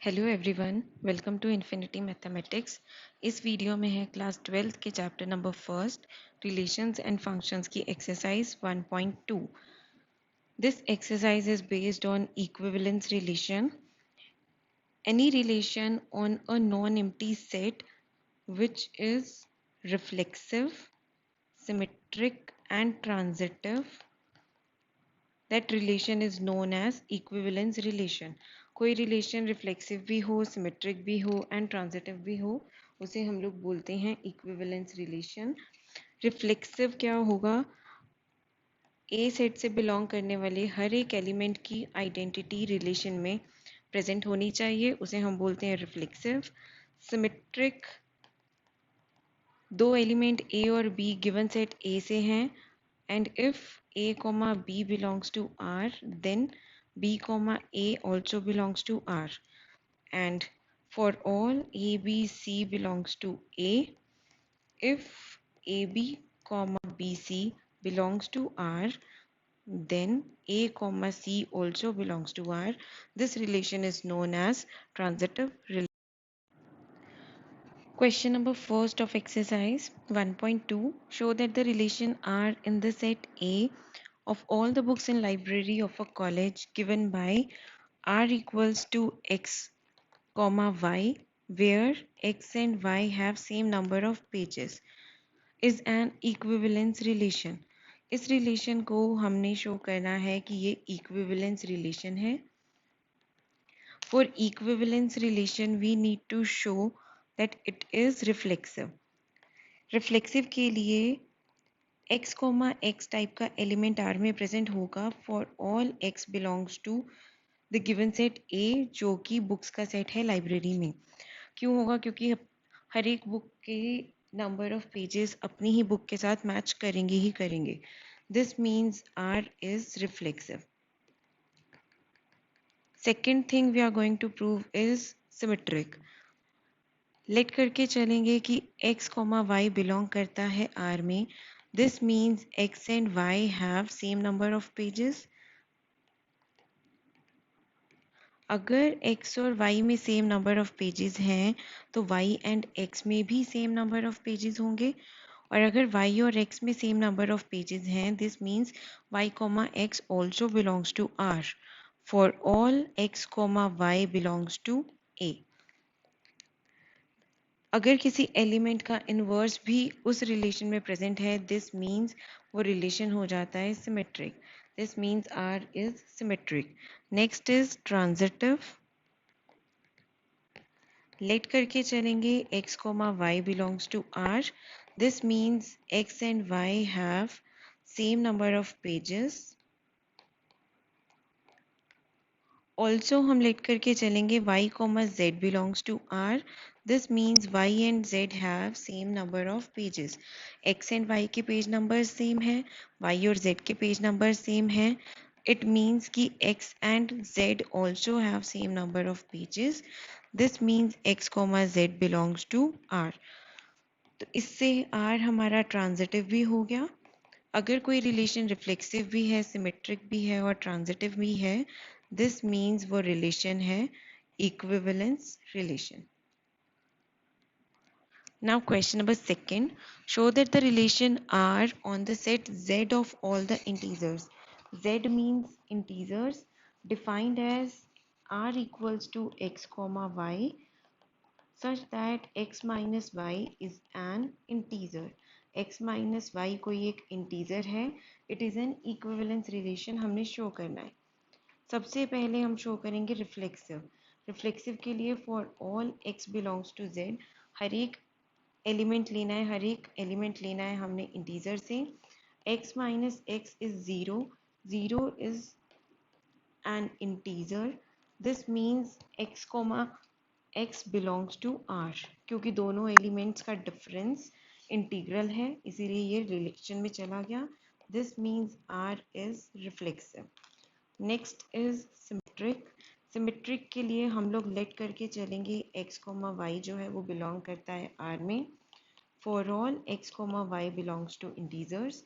Hello everyone, welcome to infinity mathematics. इस video में है क्लास 12th के chapter number first relations and functions की exercise 1.2। This exercise is based on equivalence relation. Any relation on a non empty set which is reflexive, symmetric and transitive, that relation is known as equivalence relation. कोई relation reflexive भी हो, symmetric भी हो and transitive भी हो, उसे हम लोग बोलते हैं इक्विवेलेंस रिलेशन। रिफ्लेक्सिव क्या होगा? ए सेट से बिलोंग करने वाले हर एक एलिमेंट की आइडेंटिटी रिलेशन में प्रेजेंट होनी चाहिए, उसे हम बोलते हैं रिफ्लेक्सिव। सिमेट्रिक, दो एलिमेंट ए और बी गिवन सेट ए से हैं and if a comma b belongs to R, then b comma a also belongs to R, and for all a b c belongs to A, if ab comma bc belongs to R, then a comma c also belongs to R. This relation is known as transitive relation. Question number first of exercise 1.2, show that the relation R in the set A of all the books in library of a college given by R equals to X comma Y, where X and Y have same number of pages, is an equivalence relation. इस relation को हमने show करना है कि ये equivalence relation है। For equivalence relation we need to show that it is reflexive. Reflexive के लिए x, x टाइप का एलिमेंट R में प्रेजेंट होगा for all x belongs to the given set A, जो कि बुक्स का सेट है लाइब्रेरी में। क्यों होगा? क्योंकि हर एक बुक के नंबर ऑफ पेजेस अपनी ही बुक के साथ मैच करेंगे ही करेंगे। This means R is reflexive. Second thing we are going to prove is symmetric. Let करके चलेंगे कि x, y बिलोंग करता है R में। This means x and y have same number of pages. अगर x और y में same number of pages हैं तो y एंड x में भी सेम नंबर ऑफ पेजेस होंगे, और अगर y और x में सेम नंबर ऑफ पेजेस हैं, this means y, x also belongs to R for all x, y belongs to A. अगर किसी एलिमेंट का इन्वर्स भी उस रिलेशन में प्रेजेंट है, दिस मीन्स वो रिलेशन हो जाता है symmetric. This means R is symmetric. Next is transitive. Let करके चलेंगे x, y belongs to R. This means x and y have same number of pages. Also हम let करके चलेंगे y, z belongs to R. This means y and z have same number of pages. x and y के page number same है, y और z के page number same है. It means कि x and z also have same number of pages. This means x, z belongs to R. तो इससे R हमारा transitive भी हो गया। अगर कोई रिलेशन रिफ्लेक्सिव भी है, सिमेट्रिक भी है और ट्रांजिटिव भी है, दिस मीन्स वो रिलेशन है equivalence relation. Now question number second, show that the relation R on the set Z of all the integers. Z means integers defined as R equals to x, y such that x minus y is an integer. x minus y कोई एक integer है, it is an equivalence relation हमने show करना है। सबसे पहले हम show करेंगे रिफ्लेक्सिव। रिफ्लेक्सिव के लिए for all x belongs to z, हर एक एलिमेंट लेना है, हर एक एलिमेंट लेना है हमने इंटीजर से। x minus x is zero, zero is an integer. This means x, x belongs to R, क्योंकि दोनों एलिमेंट्स का डिफरेंस इंटीग्रल है, इसीलिए ये रिलेशन में चला गया। This means R is reflexive. Next is symmetric. Symmetric के लिए हम लोग लेट करके चलेंगे x, y जो है वो बिलोंग करता है R में। For all x, y belongs to integers.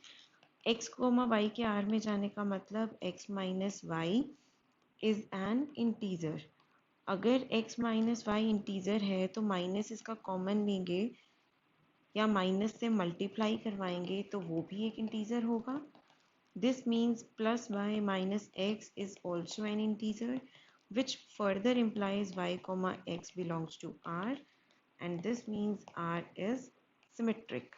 x, y के R में जाने का मतलब x minus y is an integer. अगर x माइनस वाई इंटीज़र है तो माइनस इसका कॉमन लेंगे या माइनस से मल्टीप्लाई करवाएंगे तो वो भी एक इंटीज़र होगा. This means plus y minus x is also an integer, which further implies y comma x belongs to R, and this means R is symmetric.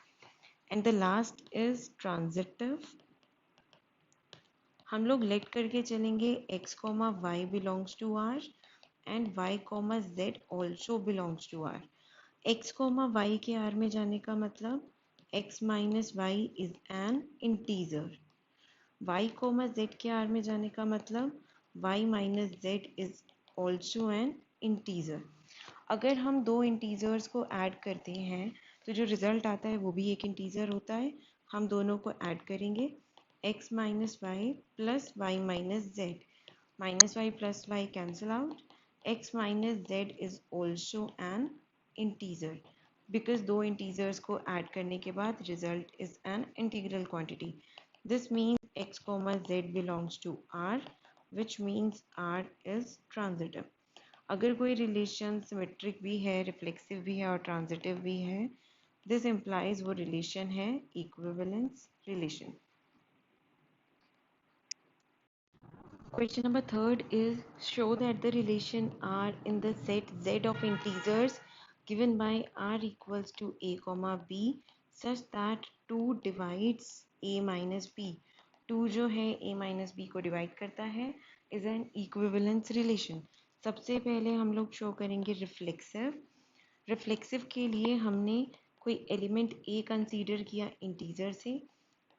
And the last is transitive. हम लोग late करके चलेंगे x comma y belongs to R and y comma z also belongs to R. x comma y के R में जाने का मतलब x minus y is an integer. y comma z के R में जाने का मतलब y minus z is also an integer. अगर हम दो इंटीजर्स को ऐड करते हैं तो जो रिज़ल्ट आता है वो भी एक इंटीजर होता है. हम दोनों को ऐड करेंगे x minus y plus y minus z. Minus y plus y cancel out. x minus z is also an integer because दो इंटीजर्स को ऐड करने के बाद result is an integral quantity. This means x comma z belongs to R, which means R is transitive. अगर कोई relation symmetric भी है, reflexive भी है और ट्रांजिटिव भी है, दिस इम्प्लाइज वो रिलेशन है equivalence relation. Question number third is show that the relation R in the set Z of integers given by R equals to a comma b such that 2 divides a minus b. 2 जो है a minus b को divide करता है is an equivalence relation. सबसे पहले हम लोग show करेंगे रिफ्लेक्सिव. रिफ्लेक्सिव के लिए हमने कोई एलिमेंट a कंसीडर किया इंटीजर से.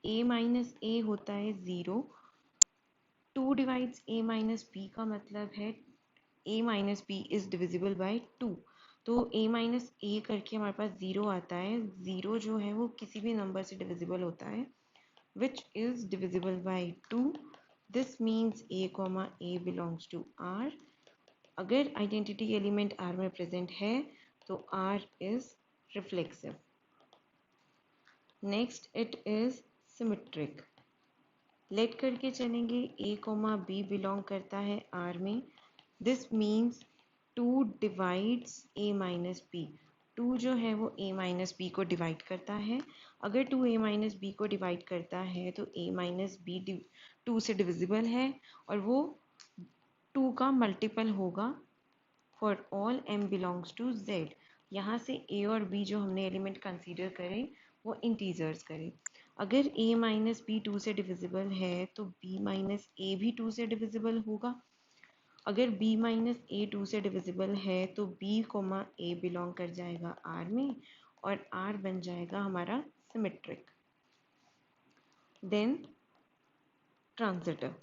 a माइनस a होता है 0. 2 डिवाइड्स a माइनस बी का मतलब है a minus b is divisible by 2. तो a माइनस ए करके हमारे पास 0 आता है. 0 जो है वो किसी भी नंबर से डिविजिबल होता है which is divisible by 2. This means a comma a belongs to R. अगर आइडेंटिटी एलिमेंट R में प्रेजेंट है तो R is reflexive. Next it is symmetric. Let करके चलेंगे a कोमा b बिलोंग करता है R में. This means 2 divides a minus b. 2 जो है वो a माइनस बी को डिवाइड करता है. अगर 2 a माइनस बी को डिवाइड करता है तो a माइनस बी 2 से डिविजिबल है और वो 2 का मल्टीपल होगा for all m belongs to z. यहाँ से a और b जो हमने एलिमेंट कंसीडर करें वो इंटीजर्स करें. अगर a माइनस बी 2 से डिविजिबल है तो b माइनस ए भी 2 से डिविजिबल होगा. अगर b माइनस ए 2 से डिविजिबल है तो b कोमा a बिलोंग कर जाएगा R में और R बन जाएगा हमारा सिमेट्रिक. Then transitive.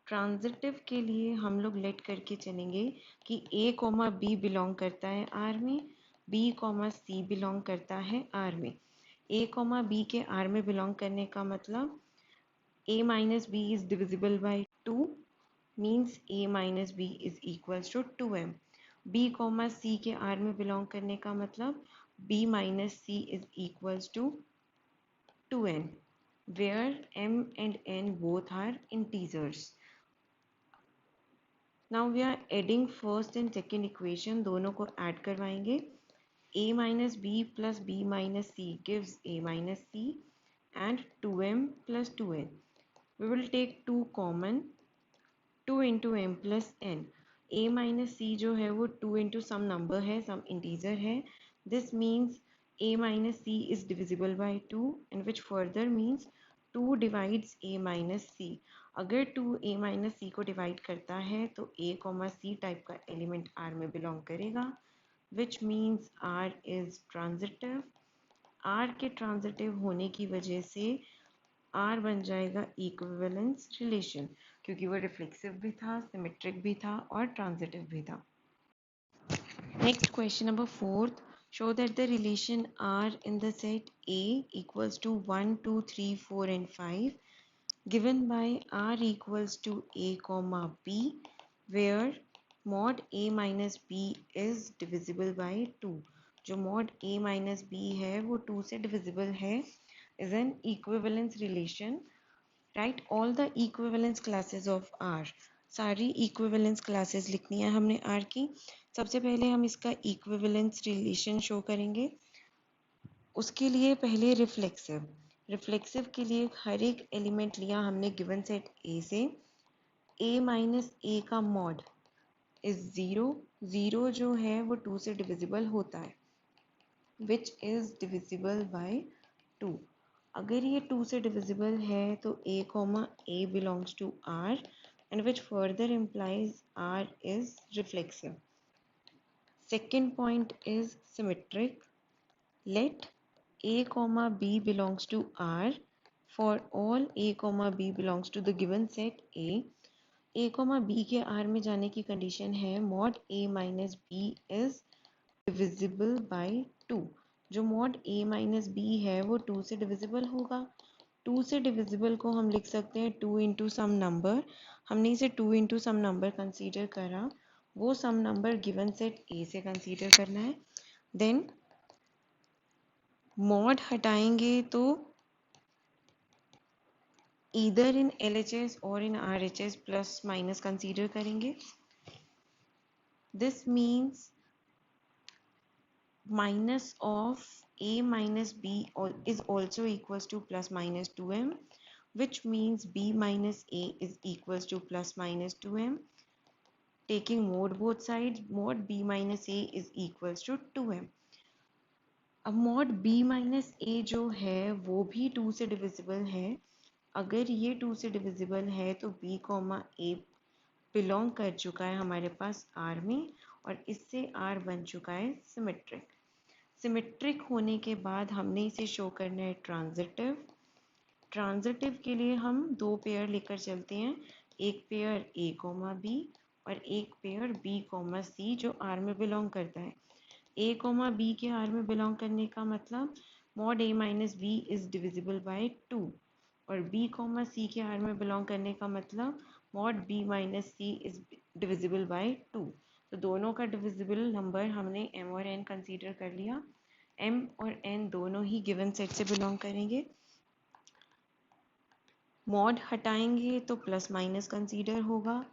ट्रांजिटिव के लिए हम लोग लेट करके चलेंगे कि a कोमा b बिलोंग करता है R में, b कोमा c बिलोंग करता है R में. a कोमा b के R में बिलोंग करने का मतलब a minus b is divisible by 2 means a minus b is equals to 2m. b comma c के R में बिलोंग करने का मतलब b minus c is equals to 2n where m and n both are integers. Now we are adding first and second equation. दोनों को add करवाएंगे. a minus b plus b minus c gives a minus c and 2m plus 2n. We will take 2 common. 2 into m plus n. a minus c जो है वो 2 into some number है, some integer है. This means a minus c is divisible by 2 and which further means 2 divides a minus c. अगर 2 a minus c को divide करता है तो a, c टाइप का एलिमेंट R में बिलोंग करेगा which means R is transitive. R के transitive होने की वजह से R बन जाएगा इक्विवेलेंस रिलेशन क्योंकि वो रिफ्लेक्सिव भी था, सिमेट्रिक भी था और ट्रांजिटिव भी था. Next question number 4. Show that the relation R in the set A equals to 1, 2, 3, 4 and 5 given by R equals to A comma B where mod A minus B is divisible by 2. जो mod A minus B है वो 2 से divisible है is an equivalence relation. Write all the equivalence classes of R. सारी equivalence classes लिखनी है हमने are की। सबसे पहले हम इसका इक्विवेलेंस रिलेशन शो करेंगे। उसके लिए पहले रिफ्लेक्सिव के लिए हर एक एलिमेंट लिया हमने गिवन सेट ए से। ए माइनस ए का मॉड इज ज़ीरो। ज़ीरो जो है वो 2 से डिविजिबल होता है, विच इज़ डिविजिबल बाय 2। अगर ये 2 से डिविजिबल है तो a comma a belongs to R and which further implies R is reflexive. Second point is symmetric. Let a comma b belongs to R for all a comma b belongs to the given set A. a comma b के R में जाने की condition है mod a minus b is divisible by 2। जो mod a minus b है वो 2 से divisible होगा। 2 से डिविजिबल को हम लिख सकते हैं 2 इंटू सम नंबर। हमने इसे 2 इंटू सम नंबर कंसीडर करा, वो सम नंबर गिवन सेट ए से कंसीडर करना है। देन मॉड हटाएंगे तो ईदर इन LHS और इन RHS प्लस माइनस कंसीडर करेंगे। This means minus of a minus b is also equals to plus minus 2m, which means b minus a is equals to plus minus 2m. Taking mod both sides, mod b minus a is equals to 2m. अब mod b minus a जो है वो भी 2 से divisible है। अगर ये 2 से डिविजिबल है तो b कॉमा a बिलोंग कर चुका है हमारे पास R में, और इससे R बन चुका है सिमेट्रिक। सिमेट्रिक होने के बाद हमने इसे शो करना है ट्रांजिटिव। ट्रांजिटिव के लिए हम दो पेयर लेकर चलते हैं, एक पेयर a कॉमा b और एक पेयर b कॉमा c जो R में बिलोंग करता है। a कॉमा b के R में बिलोंग करने का मतलब mod a minus b is divisible bye 2, और b कॉमा c के R में बिलोंग करने का मतलब mod b minus c is divisible bye 2। तो दोनों का डिविजिबल नंबर हमने m और n कंसीडर कर लिया। m और n दोनों ही गिवन सेट से बिलोंग करेंगे। मॉड हटाएंगे तो प्लस माइनस कंसीडर होगा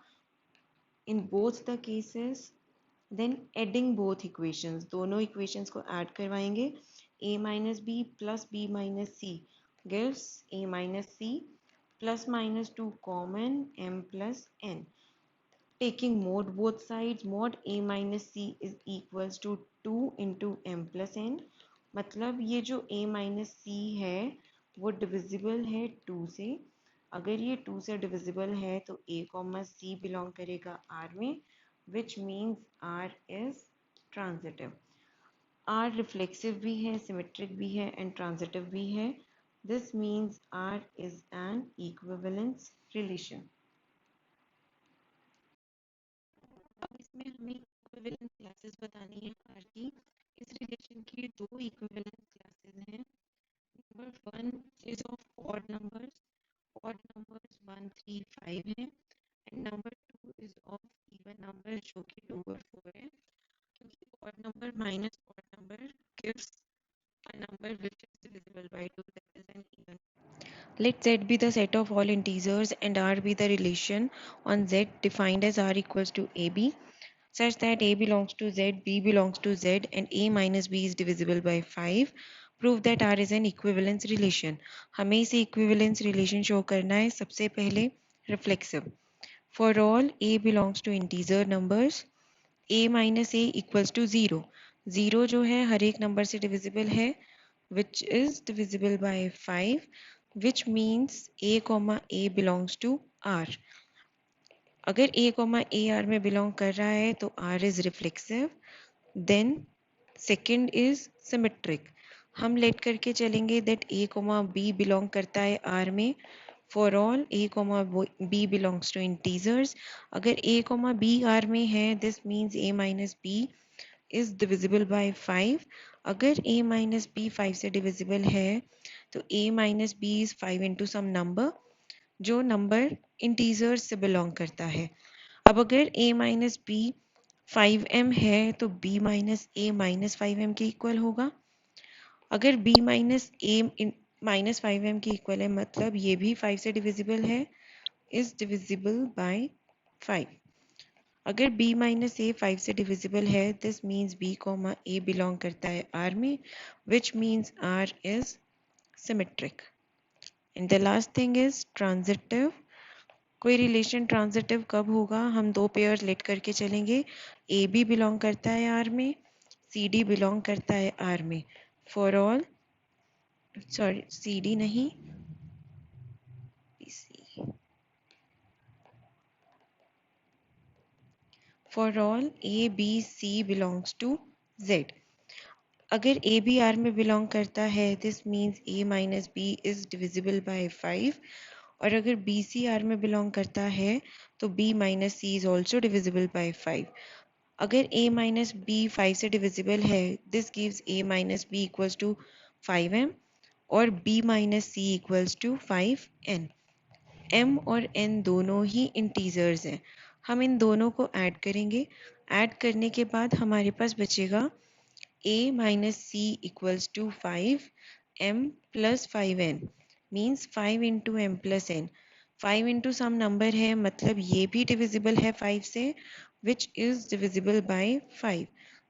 in both the cases. Then adding both equations, दोनों इक्वेशंस को ऐड करवाएंगे। a minus b plus b minus c gives a minus c, plus minus 2 common m plus n। Taking mod both sides, mod a minus c is equals to 2 into m plus n। मतलब ये जो a minus c है वो divisible है 2 से। अगर ये 2 से डिविजिबल है तो a कॉमा c बिलोंग करेगा R में, which means R is transitive. R reflexive भी है, सिमेट्रिक भी है एंड ट्रांजिटिव भी है। This means R is an equivalence relation. अब इसमें हमें इक्विवेलेंस क्लासेस बतानी है R की। इस रिलेशन की दो इक्विवेलेंस क्लासेस हैं। Number 1 is of odd numbers, odd numbers 1 3 5 हैं, and number 2 is of even numbers जो कि 2 और 4 है, क्योंकि odd number minus odd number gives a number which is divisible by 2, that is an even. Let Z be the set of all integers and R be the relation on Z defined as R equals to AB, such that A belongs to Z, B belongs to Z, and A minus B is divisible by 5. Prove that R is an equivalence relation. हमें इसे equivalence relation show करना है। सबसे पहले reflexive. For all A belongs to integer numbers, A minus A equals to 0. 0 जो है हर एक number से डिविजिबल है, which is divisible by 5, which means A comma A belongs to R. अगर a comma a R में belong कर रहा है तो R is reflexive. Then second is symmetric. हम लेट करके चलेंगे that a comma b belong करता है R में for all a comma b belongs to integers. अगर a comma b R में है this means a minus b is divisible by 5. अगर a minus b 5 से divisible है तो a minus b is 5 into some number जो number integers से belong करता है। अब अगर a माइनस बी 5m है तो b minus a minus 5m के इक्वल होगा। अगर b minus a minus 5m के इक्वल है मतलब ये भी 5 से डिविजिबल है, इज डिविजिबल बाय 5। अगर b माइनस ए 5 से डिविजिबल है, this means b comma A belong करता है R में, which means R is symmetric. And the last thing is transitive. कोई रिलेशन ट्रांजिटिव कब होगा? हम दो पेयर लेट करके चलेंगे, ए बी बिलोंग करता है आर में, सी डी बिलोंग करता है आर में। For all, sorry C D नहीं, for all A B C belongs to Z. अगर ए बी आर में बिलोंग करता है, this means A minus B is divisible by 5। और अगर बी सी आर में बिलोंग करता है तो b minus C is also divisible by 5। अगर a माइनस बी 5 से डिविजिबल है, this gives a minus B equals to 5m और b minus c equals to 5n। m और n दोनों ही इंटीजर्स हैं। हम इन दोनों को ऐड करेंगे। ऐड करने के बाद हमारे पास बचेगा a minus c equals to 5m plus 5n means 5 into m plus n। 5 into some number है, मतलब ये भी divisible है 5 से, which is divisible by 5।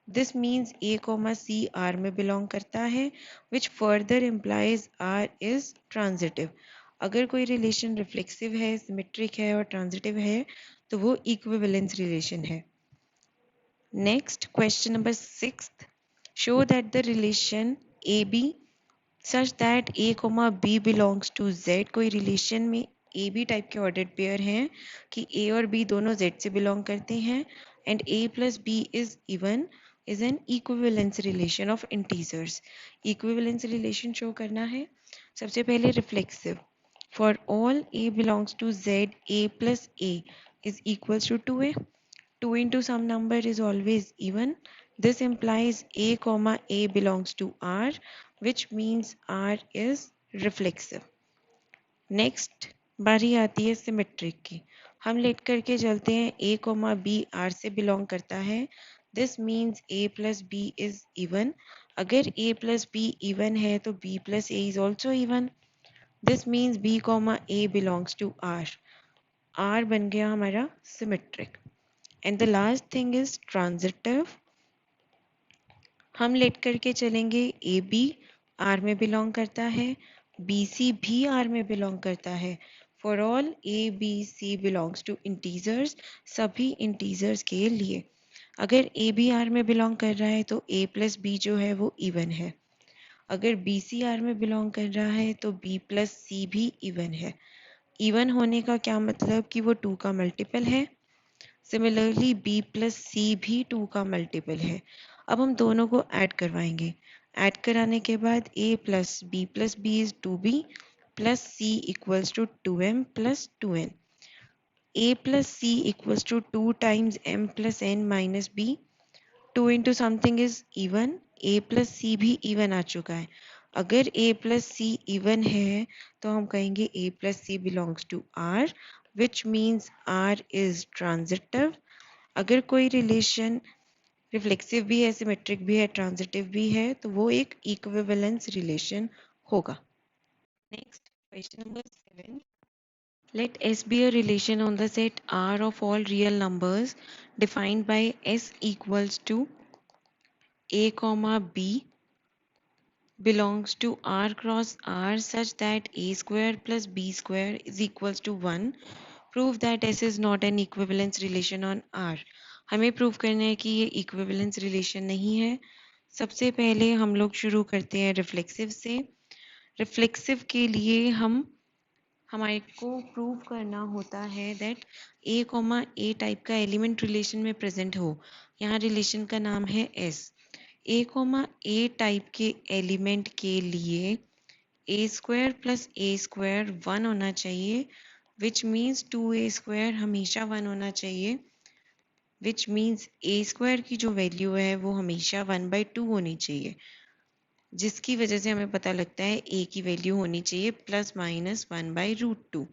This means a comma c R में belong करता है, which further implies R is transitive। अगर कोई relation reflexive है, symmetric है और transitive है तो वो equivalence relation है। Next, question number 6. Show that the relation AB such that A, B belongs to Z। कोई relation में AB टाइप के ordered pair हैं कि A और B दोनों Z से belong करते हैं and A plus B is even is an equivalence relation of integers। Equivalence relation show करना है। सबसे पहले reflexive। For all A belongs to Z, A plus A is equals to 2A। 2 into some number is always even. This implies a comma a belongs to R, which means R is reflexive। Next बारी आती है symmetric की। हम let करके चलते हैं a comma b R से belong करता है। This means a plus b is even। अगर a plus b even है तो b plus a is also even। This means b comma a belongs to R। R बन गया हमारा symmetric. And the last thing is transitive. हम let करके चलेंगे A B R में बिलोंग करता है, बी सी भी आर में बिलोंग करता है। For all A B C belongs to integers, सभी इंटीजर्स के लिए। अगर ए बी आर में बिलोंग कर रहा है तो ए प्लस बी जो है वो इवन है। अगर बी सी आर में बिलोंग कर रहा है तो बी प्लस सी भी इवन है। इवन होने का क्या मतलब कि वो 2 का मल्टीपल है। सिमिलरली b प्लस सी भी 2 का मल्टीपल है। अब हम दोनों को ऐड करवाएंगे। ऐड कराने के बाद a plus B is 2b plus c equals to 2m plus 2n। a plus C equals to 2 times m plus n minus b। 2 into something is even. a plus C भी even आ चुका है। अगर a plus see even है तो हम कहेंगे a plus c belongs to R, which means R is transitive। अगर कोई रिलेशन रिफ्लेक्सिव भी है, सिमेट्रिक भी है, ट्रांजिटिव भी है तो वो एक इक्विवेलेंस रिलेशन होगा। Next question number 7। Let S be a relation on the set R of all real numbers defined by S equals to A comma B belongs to R cross R such that A square plus B square is equals to 1। Prove that S is not an equivalence relation on R। हमें prove करना है कि ये equivalence relation नहीं है। सबसे पहले हम लोग शुरू करते हैं रिफ्लेक्सिव से। रिफ्लेक्सिव के लिए हमारे को प्रूव करना होता है that A comma A type का एलिमेंट रिलेशन में प्रेजेंट हो। यहाँ रिलेशन का नाम है एस। ए कॉमा ए टाइप के एलिमेंट के लिए ए स्क्वायर प्लस ए स्क्वायर 1 होना चाहिए, विच मीन्स 2a स्क्वायर हमेशा 1 होना चाहिए, विच मीन्स ए स्क्वायर की जो वैल्यू है वो हमेशा 1/2 होनी चाहिए, जिसकी वजह से हमें पता लगता है ए की वैल्यू होनी चाहिए प्लस माइनस 1/√2।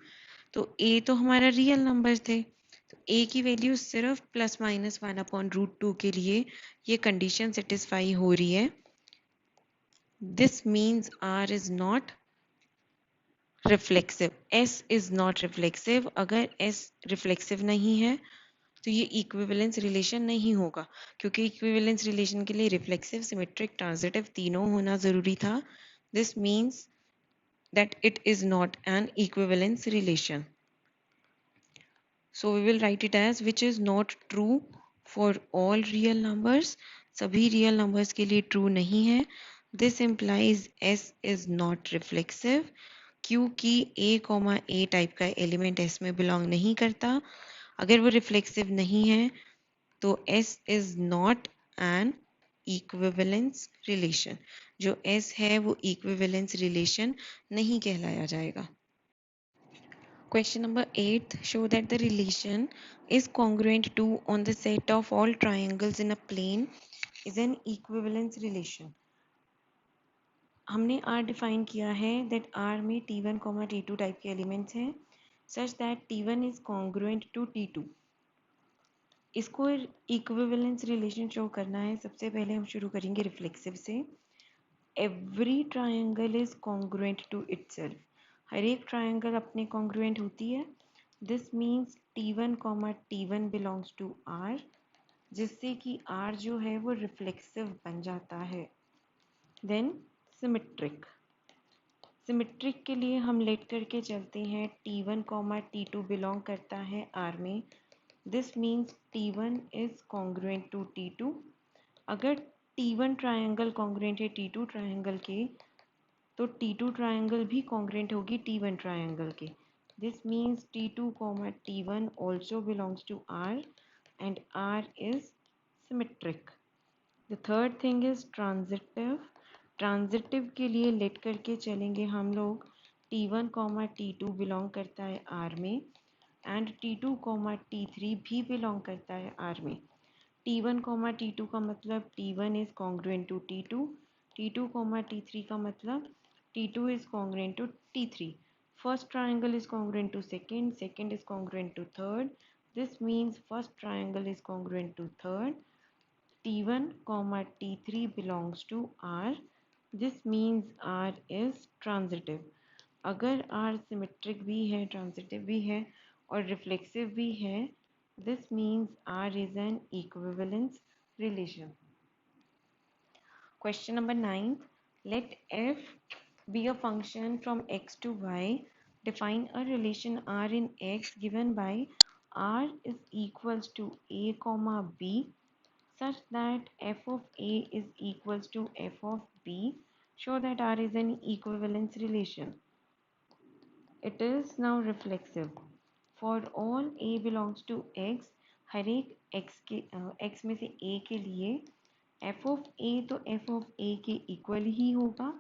तो ए तो हमारा रियल नंबर थे, तो ए की वैल्यू सिर्फ प्लस माइनस 1/√2 के लिए ये कंडीशन सेटिस्फाई हो रही है। This means R is not reflexive, S is not reflexive. अगर S रिफ्लेक्सिव नहीं है तो ये इक्विवेलेंस रिलेशन नहीं होगा, क्योंकि इक्विवेलेंस रिलेशन के लिए रिफ्लेक्सिव, सिमेट्रिक, ट्रांजिटिव तीनों होना जरूरी था। This means that it is not an equivalence relation. So we will write it as which is not true for all real numbers. सभी real numbers के लिए true नहीं है. This implies S is not reflexive क्योंकि A, type का element S में belong नहीं करता. अगर वो रिफ्लेक्सिव नहीं है तो S is not an equivalence relation. जो S है वो equivalence relation नहीं कहलाया जाएगा. Question number 8. Show that the relation is congruent to on the set of all triangles in a plane is an equivalence relation. हमने R define किया है that R में T1, T2 टाइप के elements हैं such that T1 is congruent to T2. इसको equivalence relation show करना है. सबसे पहले हम शुरू करेंगे रिफ्लेक्सिव से. Every triangle is congruent to itself. हर एक ट्रायंगल अपने कॉन्ग्रुएंट होती है. This means T1, T1 belongs to R, जिससे कि R जो है वो रिफ्लेक्सिव बन जाता है. Then symmetric. सिमेट्रिक के लिए हम लेट करके चलते हैं. T1, T2 बिलोंग करता है R में. This means T1 is congruent to T2. अगर T1 ट्रायंगल कॉन्ग्रुएंट है T2 ट्रायंगल के तो T2 ट्रायंगल भी कॉन्ग्रुएंट होगी T1 ट्रायंगल के. This means T2, T1 also belongs to R and R is symmetric. The third thing is transitive. Transitive के लिए late करके चलेंगे हम लोग. T1, T2 बिलोंग करता है R में एंड T2, T3 भी बिलोंग करता है R में. T1, T2 का मतलब T1 is congruent to T2. T2, T3 का मतलब T2 is congruent to T3. First triangle is congruent to second, second is congruent to third. This means first triangle is congruent to third. T1, T3 belongs to R. This means R is transitive. अगर R symmetric भी है, transitive भी है और reflexive भी है, this means R is an equivalence relation. Question number 9. Let f be a function from x to y. Define a relation R in x given by R is equals to a comma b such that f of a is equals to f of b. Show that R is an equivalence relation. It is now reflexive. For all a belongs to x, हर एक x में से a के लिए f of a तो f of a के equal ही होगा.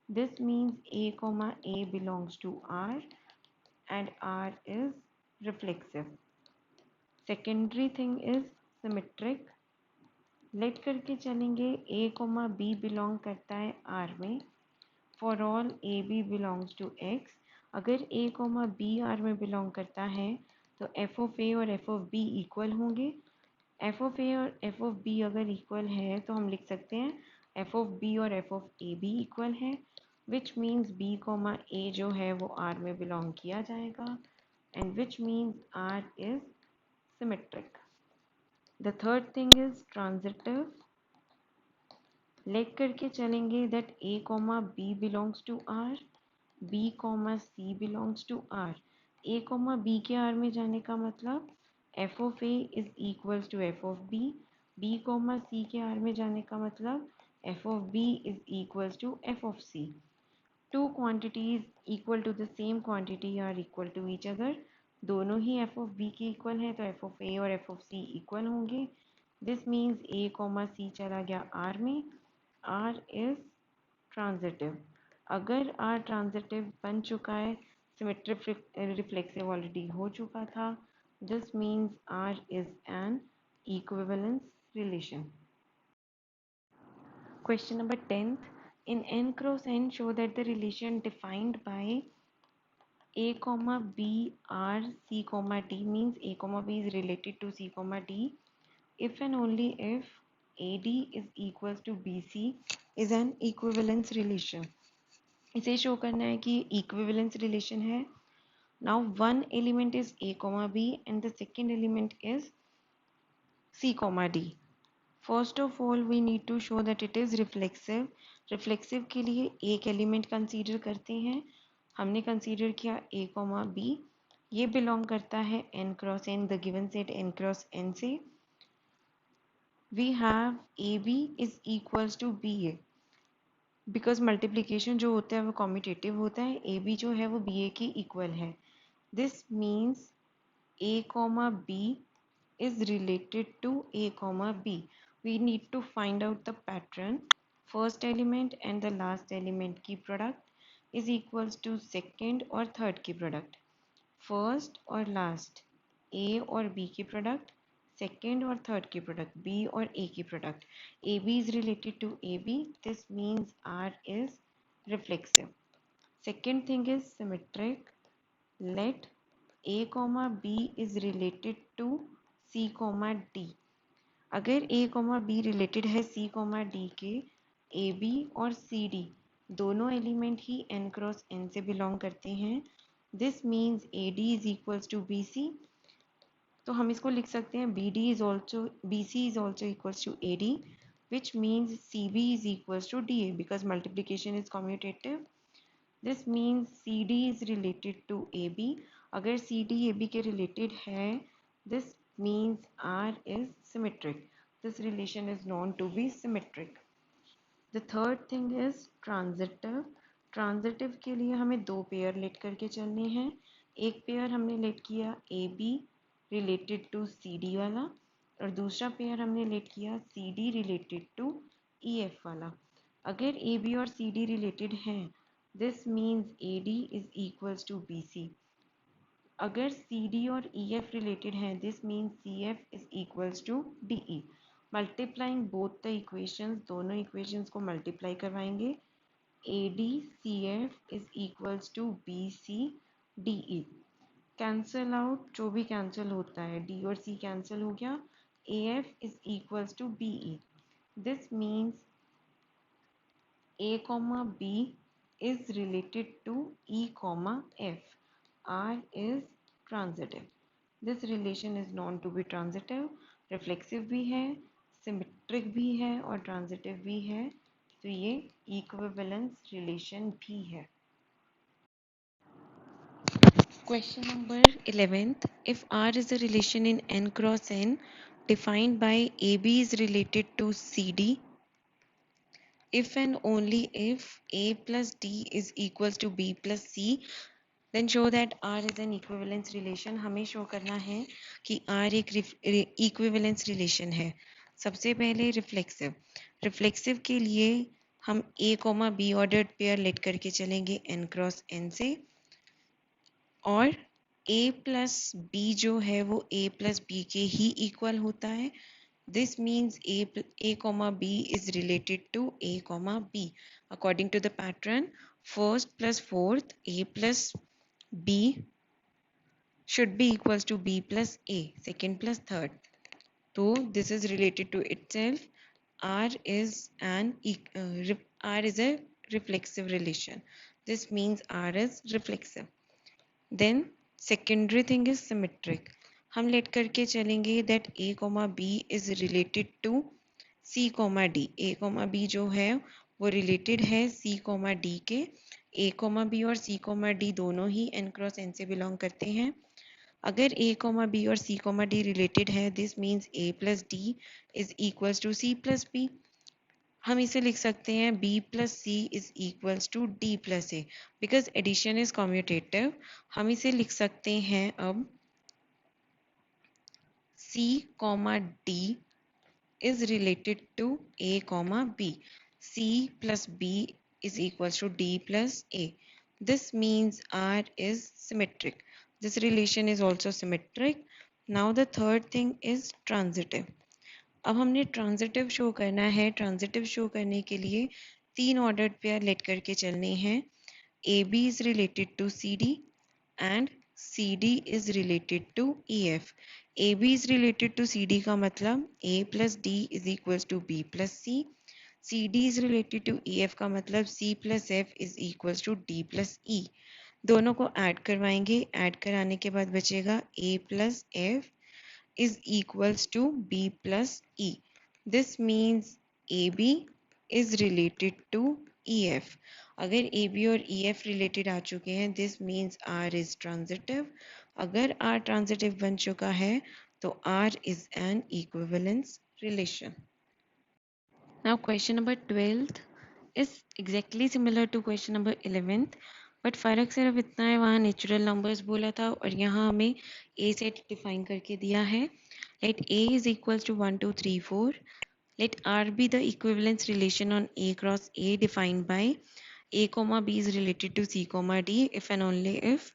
This means a comma a belongs to R and R is reflexive. Secondary thing is symmetric. Let करके चलेंगे a comma b belong करता है R में. For all a b belongs to x. अगर a, b R में belong करता है तो f of a और f of b इक्वल होंगे. f of a और f of b अगर इक्वल है तो हम लिख सकते हैं f of b और f of a भी इक्वल है, which means b, a जो है वो R में बिलोंग किया जाएगा and which means R is symmetric. The third thing is transitive. Let करके चलेंगे that a, b belongs to R. B, C belongs to R. A, B के R में जाने का मतलब f of A is equals to f of B. B, C के R में जाने का मतलब f of B is equals to f of C. Two quantities equal to the same quantity are equal to each other. दोनों ही f of B के equal हैं तो f of A और f of C इक्वल होंगे. This means A, C चला गया R में. R is transitive. अगर R ट्रांजिटिव बन चुका है, सिमेट्रिक रिफ्लेक्सिव ऑलरेडी हो चुका था, this means R is an equivalence relation. Question number 10. In n cross n, show that the relation defined by a, b, r, c, d means a, b is related to c, d if and only if AD is equals to BC is an equivalence relation. इसे show करना है कि equivalence relation है. Now one element is a comma b and the second element is c comma d. First of all we need to show that it is reflexive. Reflexive के लिए एक element consider करते हैं. हमने consider किया a comma b. ये belong करता है n cross n, the given set n cross n से. We have ab is equals to ba. Because multiplication जो होता है वो कॉम्यूटेटिव होता है. ए बी जो है वो बी ए के इक्वल है. This means a comma b is related to a comma b. We need to find out the pattern. First element and the last element की product is equals to second और third की product. First और last a और b की product, second और third की product b और a की product. ab is related to ab. This means r is reflexive. Second thing is symmetric. Let a comma b is related to c comma d. अगर a comma b related है c comma d के, a b और c d दोनों element ही n cross n से belong करते हैं. This means a d is equals to b c. तो हम इसको लिख सकते हैं b d is also b c is also equals to a d, which means c b is equals to d a because multiplication is commutative. This means CD is related to AB. अगर CD AB के related है, this means R is symmetric. This relation is known to be symmetric. The third thing is transitive. Transitive के लिए हमें दो pair let करके चलने हैं. एक पेयर हमने लेट किया AB related to CD वाला और दूसरा पेयर हमने लेट किया CD related to EF वाला. अगर AB और CD related हैं, this means AD is equals to BC. अगर CD और EF related हैं, this means CF is equals to DE. Multiplying both the equations, दोनों equations को multiply करवाएंगे. AD CF is equals to BC DE. Cancel out, जो भी cancel होता है, D और C cancel हो गया. AF is equals to BE. This means A comma B is related to E comma F. R is transitive. This relation is known to be transitive. Reflexive भी है, symmetric भी है और transitive भी है. तो ये equivalence relation भी है. Question number 11th. If R is a relation in n cross n defined by AB is related to CD, if and only if A plus D is equals to B plus C, then show that R is an equivalence relation. हमें show करना है कि R एक equivalence relation है. सबसे पहले reflexive के लिए हम A, B ordered pair let करके चलेंगे n क्रॉस n से और A प्लस B जो है वो A प्लस B के ही इक्वल होता है. This means A comma B is related to A comma B. According to the pattern, first plus fourth A plus B should be equals to B plus A, second plus third. So this is related to itself. R is a reflexive relation. This means R is reflexive. Then secondary thing is symmetric. हम let करके चलेंगे that A comma B is related to C comma D. A comma B जो है वो related है C comma D के. A comma B और C comma D दोनों ही n cross n से belong करते हैं. अगर A comma B और C comma D related है, this means A plus D is equals to C plus B. हम इसे लिख सकते हैं B plus C is equals to D plus A. Because addition is commutative, हम इसे लिख सकते हैं अब C comma D is related to A comma B. C plus B is equals to D plus A. This means R is symmetric. This relation is also symmetric. Now the third thing is transitive. अब हमने transitive show करना है. Transitive show करने के लिए तीन ordered pair let करके चलने हैं. A B is related to C D and C D is related to E F. A B is related to C D का मतलब A plus D is equals to B plus C. CD is related to EF का मतलब C plus F is equals to D plus E. दोनों को add करवाएंगे, add कराने के बाद बचेगा A plus F is equals to B plus E. This means AB is related to EF. अगर AB और EF related आ चुके हैं, this means R is transitive. अगर R transitive बन चुका है तो R is an equivalence relation. Now question number 12th is exactly similar to question number 11th, but फ़र्क सिर्फ इतना है, वहाँ नेचुरल नंबर्स बोला था और यहाँ हमें ए सेट डिफाइन करके दिया है. Let A is equals to 1 2 3 4. Let R be the equivalence relation on A cross A defined by a comma b is related to c comma d if and only if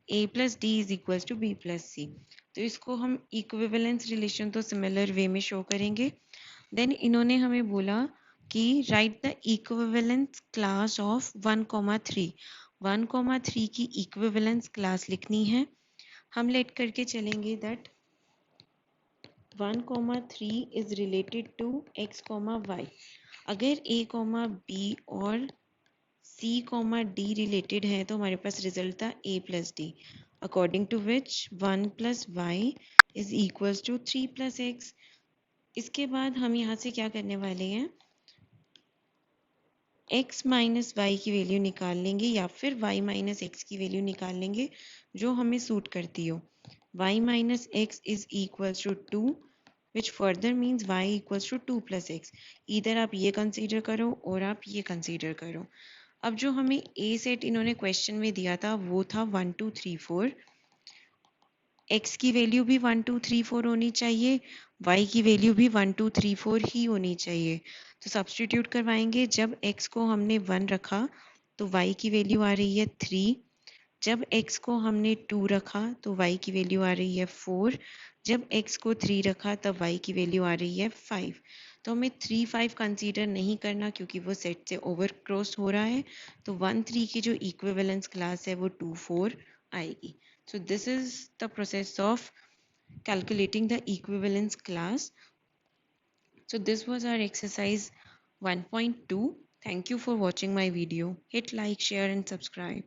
a plus d is equals to b plus c. तो इसको हम equivalence relation तो similar way में show करेंगे. Then इन्होंने हमें बोला कि right the equivalence class of 1,3. 1,3 की इक्विवेलेंस क्लास लिखनी है. हम लेट करके चलेंगे that 1,3 is related to x, y. अगर a, b और c, d रिलेटेड है तो हमारे पास रिजल्ट था a plus d, according to which 1 plus y is equals to 3 plus x. इसके बाद हम यहाँ से क्या करने वाले हैं, x माइनस वाई की वैल्यू निकाल लेंगे या फिर y माइनस एक्स की वैल्यू निकाल लेंगे जो हमें सूट करती हो. y minus x is equals to 2 which further means y equals to 2 plus x. इधर आप ये कंसीडर करो और आप ये कंसीडर करो. अब जो हमें ए सेट इन्होंने क्वेश्चन में दिया था वो था 1 2 3 4. x की वैल्यू भी 1 2 3 4 होनी चाहिए, y की वैल्यू भी 1 2 3 4 ही होनी चाहिए. तो सब्सटीट्यूट करवाएंगे. जब x को हमने 1 रखा तो y की वैल्यू आ रही है 3. जब x को हमने 2 रखा तो y की वैल्यू आ रही है 4. जब x को 3 रखा तब y की वैल्यू आ रही है 5. तो हमें 3 5 कंसीडर नहीं करना क्योंकि वो सेट से ओवर क्रॉस हो रहा है. तो 1 3 की जो इक्विवेलेंस क्लास है वो 2 4 आएगी. So this is the process of calculating the equivalence class. So this was our exercise 1.2. Thank you for watching my video. Hit like, share and subscribe.